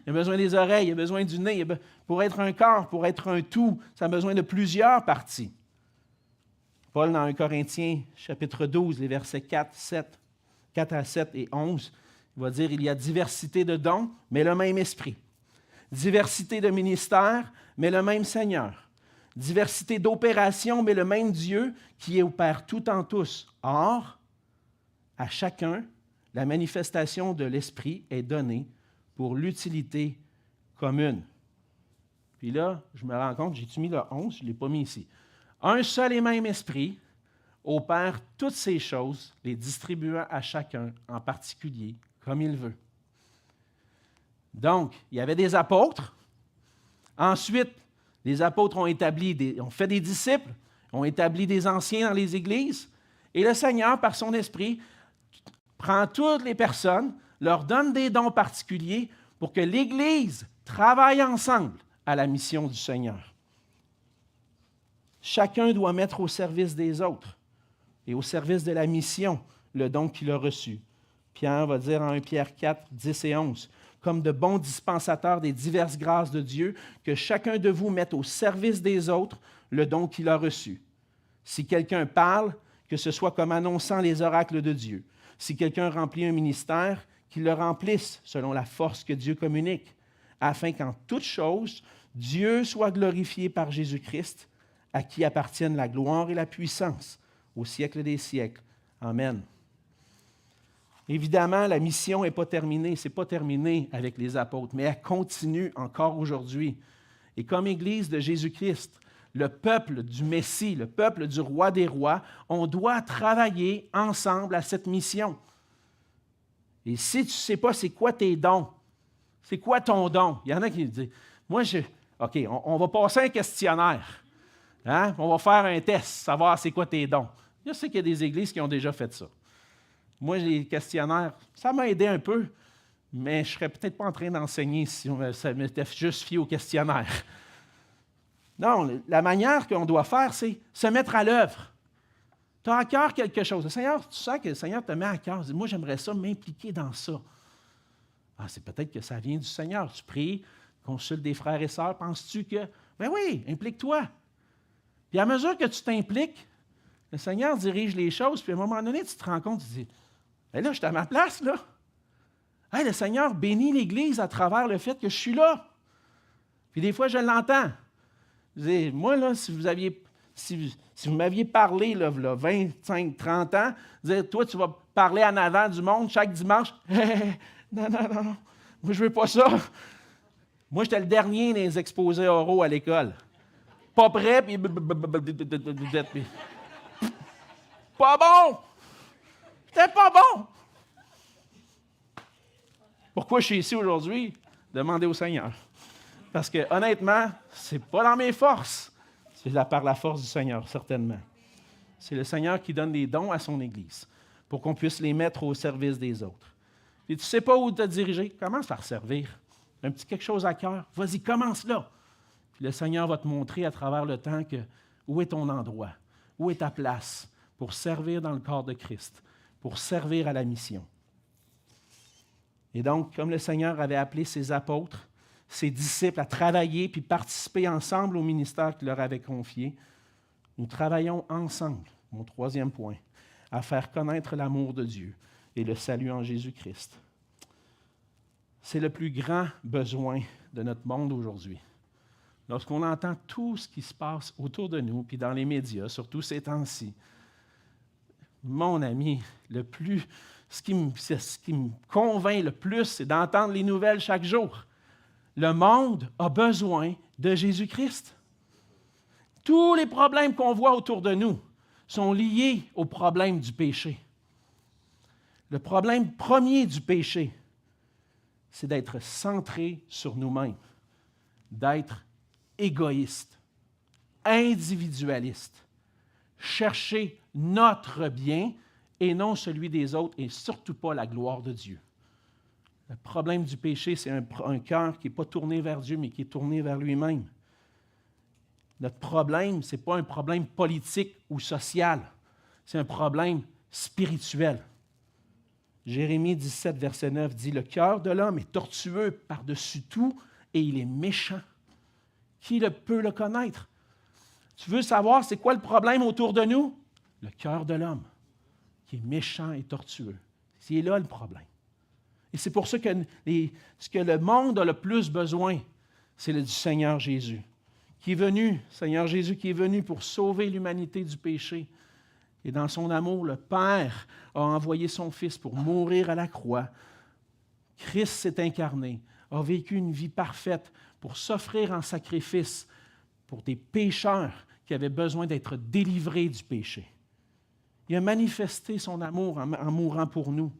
il a besoin des oreilles, il a besoin du nez. Pour être un corps, pour être un tout, ça a besoin de plusieurs parties. Paul, dans 1 Corinthiens, chapitre 12, les versets 4 à 7 et 11, il va dire « Il y a diversité de dons, mais le même esprit. Diversité de ministères, mais le même Seigneur. Diversité d'opérations, mais le même Dieu qui opère tout en tous. Or, à chacun, la manifestation de l'Esprit est donnée pour l'utilité commune. » Puis là, je me rends compte, j'ai-tu mis le 11? Je ne l'ai pas mis ici. Un seul et même Esprit opère toutes ces choses, les distribuant à chacun en particulier comme il veut. Donc, il y avait des apôtres. Ensuite, les apôtres ont fait des disciples, ont établi des anciens dans les églises. Et le Seigneur, par son Esprit, prend toutes les personnes, leur donne des dons particuliers pour que l'Église travaille ensemble à la mission du Seigneur. Chacun doit mettre au service des autres et au service de la mission le don qu'il a reçu. Pierre va dire en 1 Pierre 4, 10 et 11, « Comme de bons dispensateurs des diverses grâces de Dieu, que chacun de vous mette au service des autres le don qu'il a reçu. Si quelqu'un parle, que ce soit comme annonçant les oracles de Dieu. Si quelqu'un remplit un ministère, qu'il le remplisse selon la force que Dieu communique, afin qu'en toutes choses, Dieu soit glorifié par Jésus-Christ, à qui appartiennent la gloire et la puissance au siècle des siècles. Amen. » Évidemment, la mission n'est pas terminée. Ce n'est pas terminé avec les apôtres, mais elle continue encore aujourd'hui. Et comme Église de Jésus-Christ, le peuple du Messie, le peuple du Roi des Rois, on doit travailler ensemble à cette mission. Et si tu ne sais pas c'est quoi tes dons, c'est quoi ton don? Il y en a qui disent, OK, on va passer un questionnaire. Hein? On va faire un test, savoir c'est quoi tes dons. Je sais qu'il y a des églises qui ont déjà fait ça. Moi, les questionnaires, ça m'a aidé un peu, mais je ne serais peut-être pas en train d'enseigner si ça m'était juste fié au questionnaire. Non, la manière qu'on doit faire, c'est se mettre à l'œuvre. Tu as à cœur quelque chose. Le Seigneur, tu sens que le Seigneur te met à cœur. Moi, j'aimerais ça m'impliquer dans ça. Ah, c'est peut-être que ça vient du Seigneur. Tu pries, consulte des frères et sœurs. Penses-tu que... Ben oui, implique-toi. Puis à mesure que tu t'impliques, le Seigneur dirige les choses. Puis à un moment donné, tu te rends compte, tu te dis, ben là, je suis à ma place, là. Hey, le Seigneur bénit l'Église à travers le fait que je suis là. Puis des fois, je l'entends. Je dis, moi, là, si vous m'aviez parlé, là, 25, 30 ans, dire, toi, tu vas parler en avant du monde chaque dimanche. Non. Moi, je ne veux pas ça. Moi, j'étais le dernier dans les exposés oraux à l'école. Pas prêt, puis... Pas bon! C'était pas bon! Pourquoi je suis ici aujourd'hui? Demandez au Seigneur. Parce que, honnêtement, ce n'est pas dans mes forces. C'est par la force du Seigneur, certainement. C'est le Seigneur qui donne des dons à son Église pour qu'on puisse les mettre au service des autres. Et tu ne sais pas où te diriger, commence par servir. Un petit quelque chose à cœur, vas-y, commence là. Puis le Seigneur va te montrer à travers le temps où est ton endroit, où est ta place pour servir dans le corps de Christ, pour servir à la mission. Et donc, comme le Seigneur avait appelé ses apôtres, ses disciples à travailler puis participer ensemble au ministère qu'il leur avait confié, nous travaillons ensemble, mon troisième point, à faire connaître l'amour de Dieu et le salut en Jésus-Christ. C'est le plus grand besoin de notre monde aujourd'hui. Lorsqu'on entend tout ce qui se passe autour de nous, puis dans les médias, surtout ces temps-ci, mon ami, ce qui me convainc le plus, c'est d'entendre les nouvelles chaque jour. Le monde a besoin de Jésus-Christ. Tous les problèmes qu'on voit autour de nous sont liés au problème du péché. Le problème premier du péché, c'est d'être centré sur nous-mêmes, d'être égoïste, individualiste, chercher notre bien et non celui des autres et surtout pas la gloire de Dieu. Le problème du péché, c'est un cœur qui n'est pas tourné vers Dieu, mais qui est tourné vers lui-même. Notre problème, ce n'est pas un problème politique ou social, c'est un problème spirituel. Jérémie 17, verset 9 dit « Le cœur de l'homme est tortueux par-dessus tout et il est méchant. Qui peut le connaître? » Tu veux savoir c'est quoi le problème autour de nous? Le cœur de l'homme, qui est méchant et tortueux. C'est là le problème. Et c'est pour ça que ce que le monde a le plus besoin, c'est du Seigneur Jésus, qui est venu, Seigneur Jésus qui est venu pour sauver l'humanité du péché. Et dans son amour, le Père a envoyé son Fils pour mourir à la croix. Christ s'est incarné, a vécu une vie parfaite pour s'offrir en sacrifice pour des pécheurs qui avaient besoin d'être délivrés du péché. Il a manifesté son amour en mourant pour nous.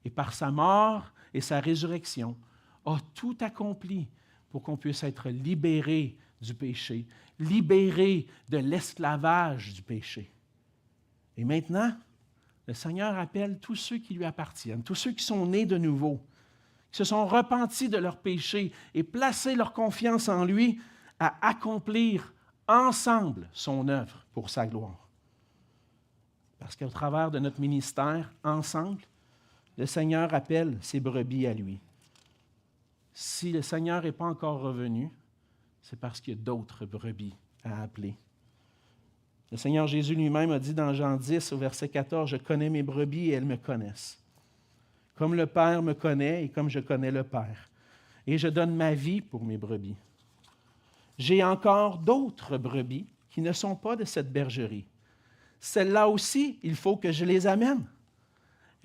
Et par sa mort et sa résurrection, a tout accompli pour qu'on puisse être libérés du péché, libérés de l'esclavage du péché. Et maintenant, le Seigneur appelle tous ceux qui lui appartiennent, tous ceux qui sont nés de nouveau, qui se sont repentis de leurs péchés et placé leur confiance en lui à accomplir ensemble son œuvre pour sa gloire. Parce qu'au travers de notre ministère, ensemble, le Seigneur appelle ses brebis à lui. Si le Seigneur n'est pas encore revenu, c'est parce qu'il y a d'autres brebis à appeler. Le Seigneur Jésus lui-même a dit dans Jean 10, au verset 14, « Je connais mes brebis et elles me connaissent. Comme le Père me connaît et comme je connais le Père. Et je donne ma vie pour mes brebis. J'ai encore d'autres brebis qui ne sont pas de cette bergerie. Celles-là aussi, il faut que je les amène.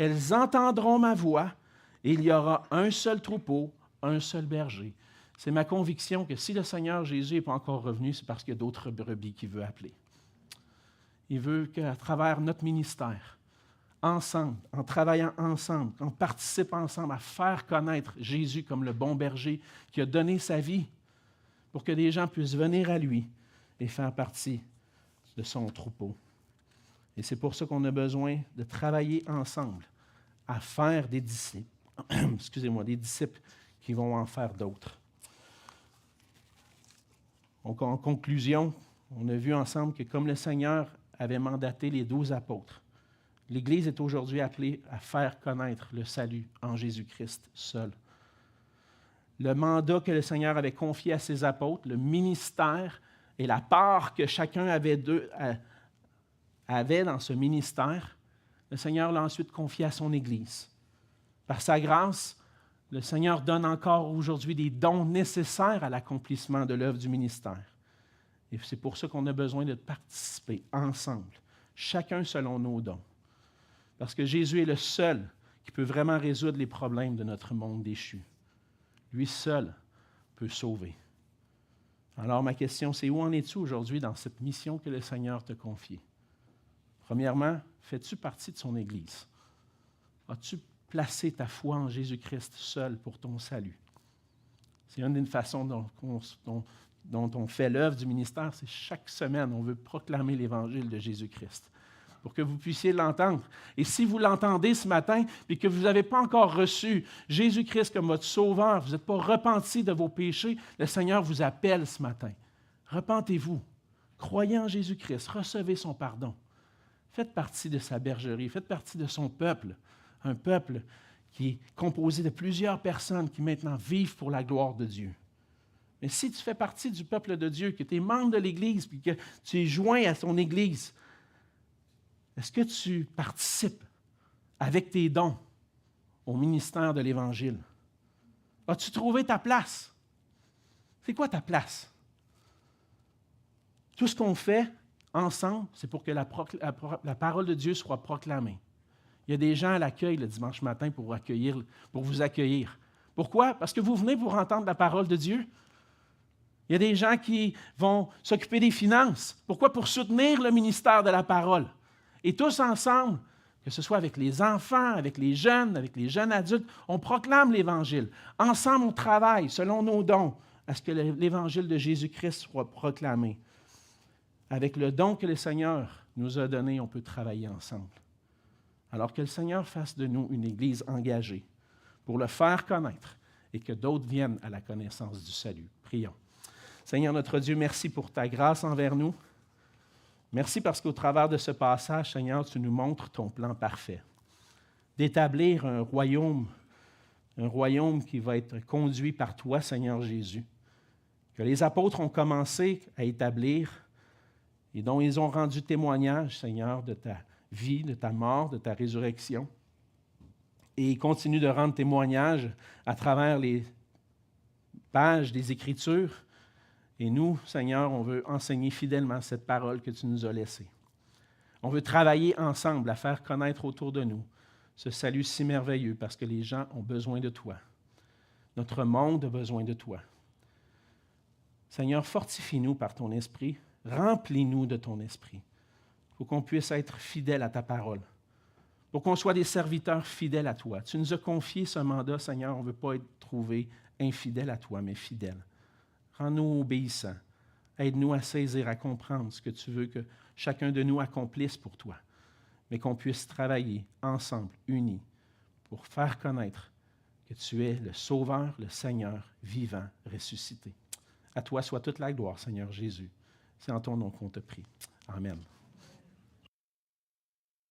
elles entendront ma voix, et il y aura un seul troupeau, un seul berger. C'est ma conviction que si le Seigneur Jésus n'est pas encore revenu, c'est parce qu'il y a d'autres brebis qu'il veut appeler. Il veut qu'à travers notre ministère, ensemble, en travaillant ensemble, en participant ensemble à faire connaître Jésus comme le bon berger qui a donné sa vie pour que des gens puissent venir à lui et faire partie de son troupeau. Et c'est pour ça qu'on a besoin de travailler ensemble à faire des disciples. Des disciples qui vont en faire d'autres. Donc, en conclusion, on a vu ensemble que comme le Seigneur avait mandaté les 12 apôtres, l'Église est aujourd'hui appelée à faire connaître le salut en Jésus-Christ seul. Le mandat que le Seigneur avait confié à ses apôtres, le ministère et la part que chacun avait dans ce ministère, le Seigneur l'a ensuite confié à son Église. Par sa grâce, le Seigneur donne encore aujourd'hui des dons nécessaires à l'accomplissement de l'œuvre du ministère. Et c'est pour ça qu'on a besoin de participer ensemble, chacun selon nos dons. Parce que Jésus est le seul qui peut vraiment résoudre les problèmes de notre monde déchu. Lui seul peut sauver. Alors ma question, c'est où en es-tu aujourd'hui dans cette mission que le Seigneur t'a confiée? Premièrement, fais-tu partie de son Église? As-tu placé ta foi en Jésus-Christ seul pour ton salut? C'est une des façons dont on fait l'œuvre du ministère, c'est chaque semaine, on veut proclamer l'Évangile de Jésus-Christ pour que vous puissiez l'entendre. Et si vous l'entendez ce matin et que vous n'avez pas encore reçu Jésus-Christ comme votre sauveur, vous n'êtes pas repenti de vos péchés, le Seigneur vous appelle ce matin. Repentez-vous, croyez en Jésus-Christ, recevez son pardon. Faites partie de sa bergerie, faites partie de son peuple, un peuple qui est composé de plusieurs personnes qui maintenant vivent pour la gloire de Dieu. Mais si tu fais partie du peuple de Dieu, que tu es membre de l'Église, puis que tu es joint à son Église, est-ce que tu participes avec tes dons au ministère de l'Évangile? As-tu trouvé ta place? C'est quoi ta place? Tout ce qu'on fait ensemble, c'est pour que la parole de Dieu soit proclamée. Il y a des gens à l'accueil le dimanche matin pour vous accueillir. Pourquoi? Parce que vous venez pour entendre la parole de Dieu. Il y a des gens qui vont s'occuper des finances. Pourquoi? Pour soutenir le ministère de la parole. Et tous ensemble, que ce soit avec les enfants, avec les jeunes adultes, on proclame l'Évangile. Ensemble, on travaille selon nos dons à ce que l'Évangile de Jésus-Christ soit proclamé. Avec le don que le Seigneur nous a donné, on peut travailler ensemble. Alors que le Seigneur fasse de nous une Église engagée pour le faire connaître et que d'autres viennent à la connaissance du salut. Prions. Seigneur notre Dieu, merci pour ta grâce envers nous. Merci parce qu'au travers de ce passage, Seigneur, tu nous montres ton plan parfait. D'établir un royaume qui va être conduit par toi, Seigneur Jésus, que les apôtres ont commencé à établir et dont ils ont rendu témoignage, Seigneur, de ta vie, de ta mort, de ta résurrection. Et ils continuent de rendre témoignage à travers les pages des Écritures. Et nous, Seigneur, on veut enseigner fidèlement cette parole que tu nous as laissée. On veut travailler ensemble à faire connaître autour de nous ce salut si merveilleux parce que les gens ont besoin de toi. Notre monde a besoin de toi. Seigneur, fortifie-nous par ton esprit. Remplis-nous de ton esprit pour qu'on puisse être fidèles à ta parole, pour qu'on soit des serviteurs fidèles à toi. Tu nous as confié ce mandat, Seigneur, on ne veut pas être trouvé infidèles à toi, mais fidèles. Rends-nous obéissants. Aide-nous à saisir, à comprendre ce que tu veux que chacun de nous accomplisse pour toi, mais qu'on puisse travailler ensemble, unis, pour faire connaître que tu es le Sauveur, le Seigneur, vivant, ressuscité. À toi soit toute la gloire, Seigneur Jésus. C'est en ton nom qu'on te prie. Amen.